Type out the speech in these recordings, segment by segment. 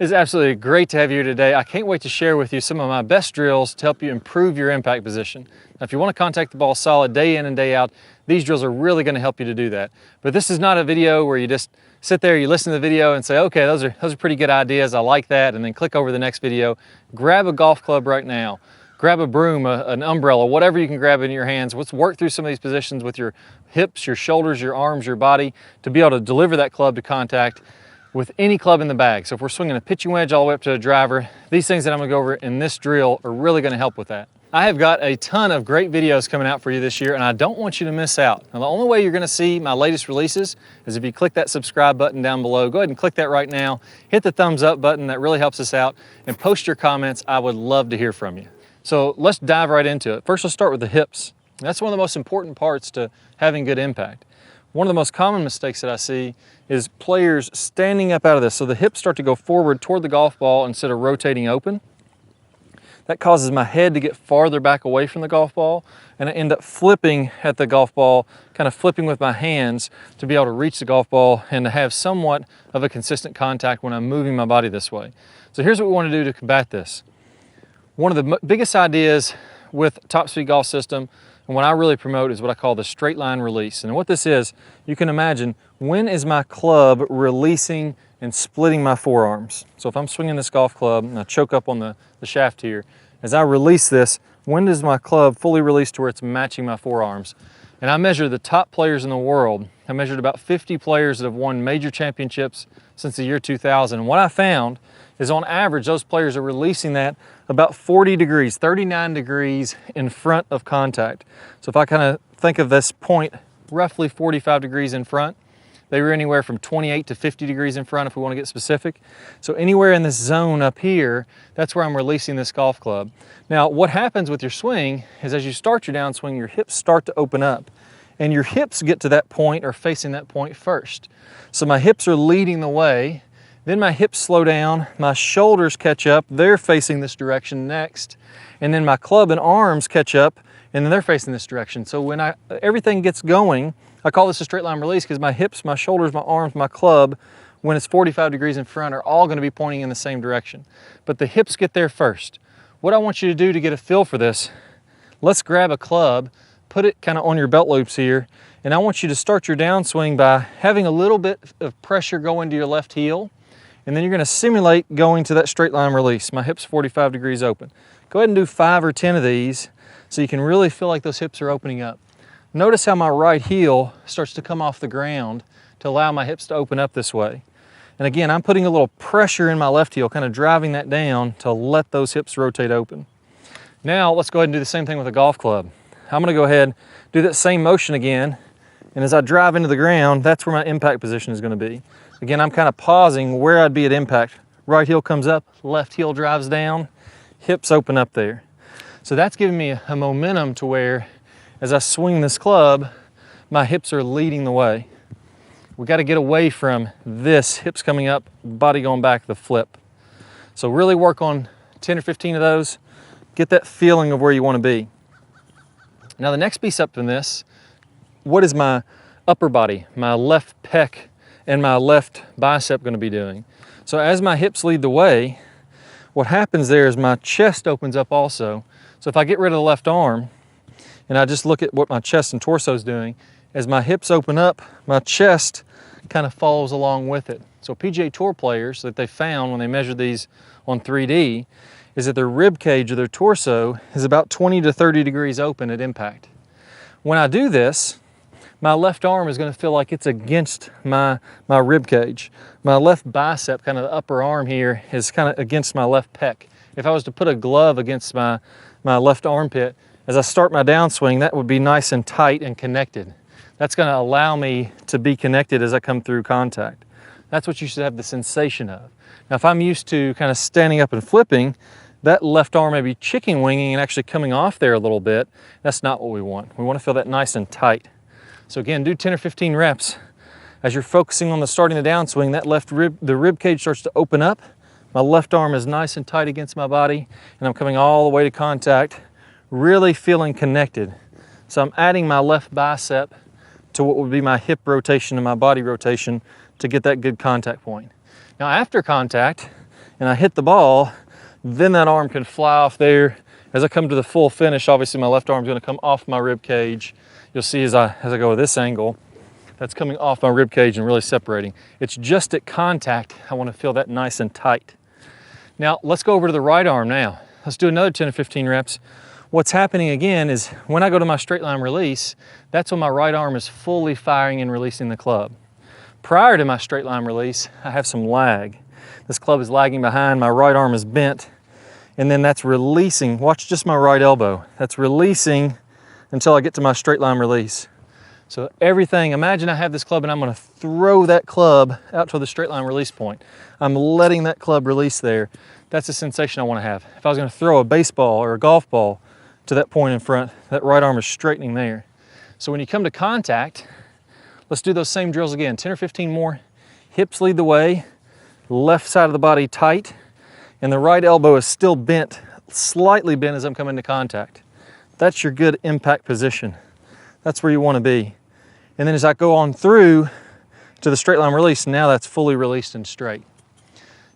It's absolutely great to have you here today. I can't wait to share with you some of my best drills to help you improve your impact position. Now, if you want to contact the ball solid day in and day out, these drills are really going to help you to do that. But this is not a video where you just sit there, you listen to the video and say, okay, those are pretty good ideas, I like that, and then click over the next video. Grab a golf club right now. Grab a broom, an umbrella, whatever you can grab in your hands. Let's work through some of these positions with your hips, your shoulders, your arms, your body to be able to deliver that club to contact with any club in the bag. So if we're swinging a pitching wedge all the way up to a driver, these things that I'm gonna go over in this drill are really gonna help with that. I have got a ton of great videos coming out for you this year, and I don't want you to miss out. Now, the only way you're gonna see my latest releases is if you click that subscribe button down below. Go ahead and click that right now. Hit the thumbs up button, that really helps us out, and post your comments. I would love to hear from you. So let's dive right into it. First, let's start with the hips. That's one of the most important parts to having good impact. One of the most common mistakes that I see is players standing up out of this. So the hips start to go forward toward the golf ball instead of rotating open. That causes my head to get farther back away from the golf ball, and I end up flipping at the golf ball, kind of flipping with my hands to be able to reach the golf ball and to have somewhat of a consistent contact when I'm moving my body this way. So here's what we want to do to combat this. One of the biggest ideas with Top Speed Golf System, and what I really promote, is what I call the straight line release. And what this is, you can imagine, when is my club releasing and splitting my forearms? So if I'm swinging this golf club and I choke up on the shaft here, as I release this, when does my club fully release to where it's matching my forearms? And I measure the top players in the world. I measured about 50 players that have won major championships since the year 2000. And what I found is on average, those players are releasing that about 40 degrees, 39 degrees in front of contact. So if I kind of think of this point roughly 45 degrees in front, they were anywhere from 28 to 50 degrees in front if we want to get specific. So anywhere in this zone up here, that's where I'm releasing this golf club. Now, what happens with your swing is as you start your downswing, your hips start to open up, and your hips get to that point or facing that point first. So my hips are leading the way. Then my hips slow down, my shoulders catch up, they're facing this direction next, and then my club and arms catch up, and then they're facing this direction. So when everything gets going, I call this a straight line release because my hips, my shoulders, my arms, my club, when it's 45 degrees in front, are all gonna be pointing in the same direction. But the hips get there first. What I want you to do to get a feel for this, let's grab a club, put it kind of on your belt loops here, and I want you to start your downswing by having a little bit of pressure go into your left heel. And then you're going to simulate going to that straight line release. My hips 45 degrees open. Go ahead and do 5 or 10 of these so you can really feel like those hips are opening up. Notice how my right heel starts to come off the ground to allow my hips to open up this way. And again, I'm putting a little pressure in my left heel, kind of driving that down to let those hips rotate open. Now let's go ahead and do the same thing with a golf club. I'm going to go ahead, do that same motion again, and as I drive into the ground, that's where my impact position is going to be. Again, I'm kind of pausing where I'd be at impact. Right heel comes up, left heel drives down, hips open up there. So that's giving me a momentum to where as I swing this club, my hips are leading the way. We got to get away from this, hips coming up, body going back, the flip. So really work on 10 or 15 of those, get that feeling of where you want to be. Now the next piece up in this, what is my upper body, my left pec and my left bicep going to be doing? So as my hips lead the way, what happens there is my chest opens up also. So if I get rid of the left arm and I just look at what my chest and torso is doing, as my hips open up, my chest kind of follows along with it. So PGA Tour players that they found when they measured these on 3D is that their rib cage or their torso is about 20 to 30 degrees open at impact. When I do this, my left arm is going to feel like it's against my rib cage. My left bicep, kind of the upper arm here, is kind of against my left pec. If I was to put a glove against my left armpit, as I start my downswing, that would be nice and tight and connected. That's going to allow me to be connected as I come through contact. That's what you should have the sensation of. Now, if I'm used to kind of standing up and flipping, that left arm may be chicken winging and actually coming off there a little bit. That's not what we want. We want to feel that nice and tight. So again, do 10 or 15 reps. As you're focusing on starting the downswing, that the rib cage starts to open up. My left arm is nice and tight against my body, and I'm coming all the way to contact, really feeling connected. So I'm adding my left bicep to what would be my hip rotation and my body rotation to get that good contact point. Now after contact, and I hit the ball, then that arm can fly off there. As I come to the full finish, obviously my left arm is going to come off my rib cage. You'll see as I go with this angle, that's coming off my rib cage and really separating. It's just at contact, I want to feel that nice and tight. Now let's go over to the right arm now. Let's do another 10 or 15 reps. What's happening again is when I go to my straight line release, that's when my right arm is fully firing and releasing the club. Prior to my straight line release, I have some lag. This club is lagging behind, my right arm is bent, and then that's releasing. Watch just my right elbow. That's releasing until I get to my straight line release. So everything, imagine I have this club and I'm gonna throw that club out to the straight line release point. I'm letting that club release there. That's the sensation I wanna have. If I was gonna throw a baseball or a golf ball to that point in front, that right arm is straightening there. So when you come to contact, let's do those same drills again, 10 or 15 more. Hips lead the way, left side of the body tight, and the right elbow is still bent, slightly bent as I'm coming to contact. That's your good impact position. That's where you want to be. And then as I go on through to the straight line release, now that's fully released and straight.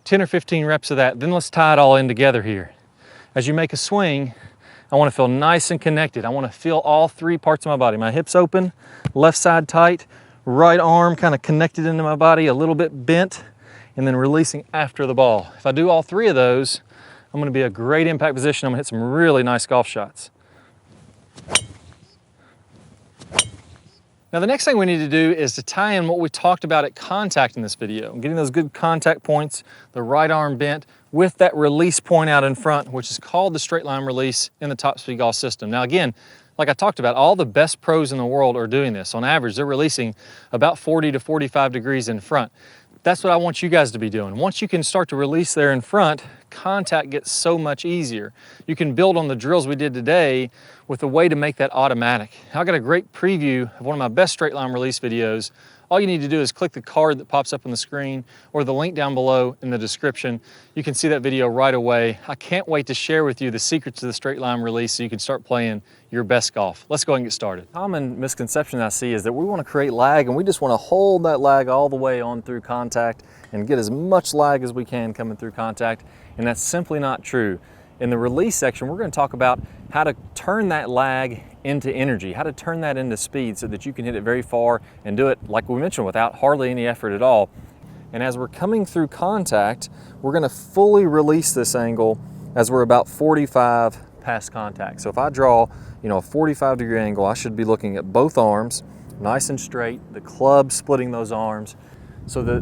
10 or 15 reps of that, then let's tie it all in together here. As you make a swing, I want to feel nice and connected. I want to feel all three parts of my body. My hips open, left side tight, right arm kind of connected into my body, a little bit bent, and then releasing after the ball. If I do all three of those, I'm going to be a great impact position. I'm going to hit some really nice golf shots. Now the next thing we need to do is to tie in what we talked about at contact in this video, getting those good contact points, the right arm bent with that release point out in front, which is called the straight line release in the Top Speed Golf system. Now again, like I talked about, all the best pros in the world are doing this. On average, they're releasing about 40 to 45 degrees in front. That's what I want you guys to be doing. Once you can start to release there in front, contact gets so much easier. You can build on the drills we did today with a way to make that automatic. I got a great preview of one of my best straight line release videos. All you need to do is click the card that pops up on the screen or the link down below in the description. You can see that video right away. I can't wait to share with you the secrets of the straight line release so you can start playing your best golf. Let's go ahead and get started. Common misconception I see is that we want to create lag and we just want to hold that lag all the way on through contact and get as much lag as we can coming through contact, and that's simply not true. In the release section, we're going to talk about how to turn that lag into energy, how to turn that into speed so that you can hit it very far and do it, like we mentioned, without hardly any effort at all. And as we're coming through contact, we're going to fully release this angle as we're about 45 past contact. So if I draw, a 45-degree angle, I should be looking at both arms, nice and straight, the club splitting those arms, so that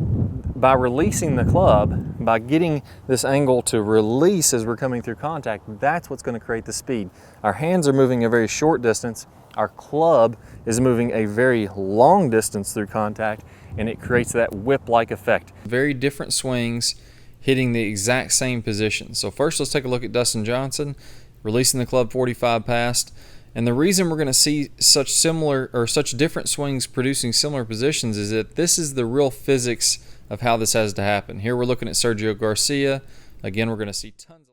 by releasing the club, by getting this angle to release as we're coming through contact, that's what's going to create the speed. Our hands are moving a very short distance, our club is moving a very long distance through contact, and it creates that whip-like effect. Very different swings hitting the exact same position. So first let's take a look at Dustin Johnson, releasing the club 45 past. And the reason we're going to see such different swings producing similar positions is that this is the real physics of how this has to happen. Here we're looking at Sergio Garcia. Again, we're going to see tons of